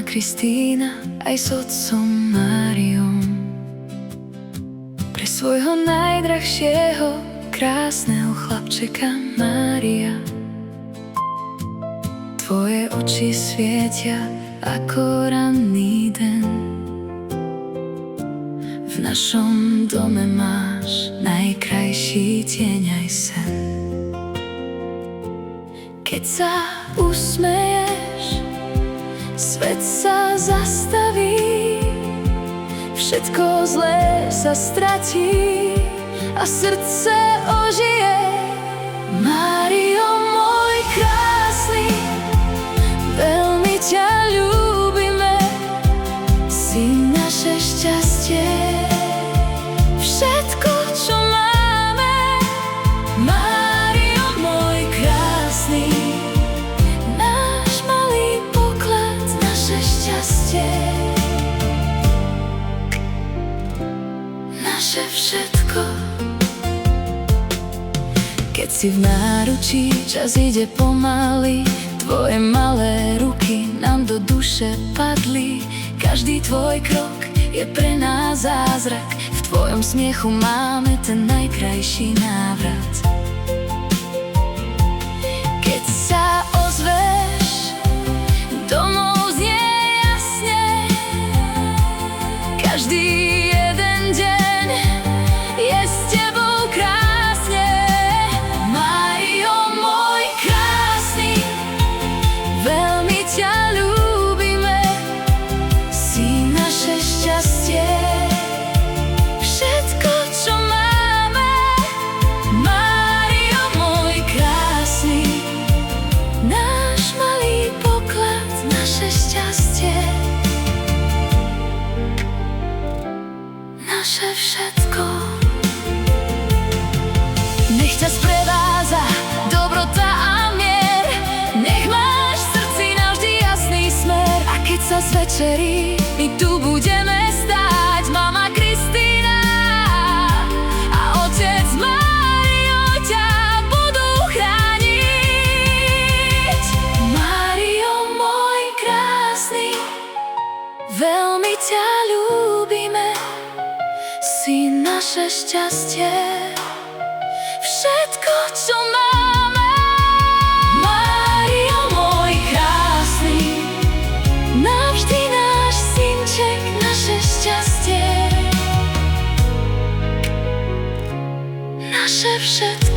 Kristína aj s otcom Máriom. Pre svojho najdrahšieho, krásneho chlapčeka Mária. Tvoje oči svietia ako ranný den. V našom dome máš najkrajší tieň aj sen. Keď sa usmeješ, svet sa zastaví, všetko zlé sa stratí a srdce ožije. Mário, môj krásny, veľmi ťa ľúbime, si naše šťastie, všetko, čo máme. Mário, môj krásny, náš malý poklad, naše šťastie, naše všetko. Keď si v náručí, čas ide pomaly, tvoje malé ruky nám do duše padli. Každý tvoj krok je pre nás zázrak, v tvojom smiechu máme ten najkrajší návrat. Keď sa ozveš, domov znie jasne, každý jeden deň je s tebou krásne. Mário, môj krásny, veľmi ťa ľúbime, si naše šťastie, všetko, čo máme. Mário, môj krásny, náš malý poklad, naše šťastie, naše všetko. Nech ťa sprevádza dobrota a mier, nech máš v srdci navždy jasný smer. A keď sa zvečerí, my tu budeme stáť, mama Kristína a otec Mário ťa budú chrániť. Mário, môj krásny, veľmi ťa ľúbime, si naše šťastie, všetko, čo máme. Mário, môj krásny, navždy náš synček, naše šťastie, naše všetko.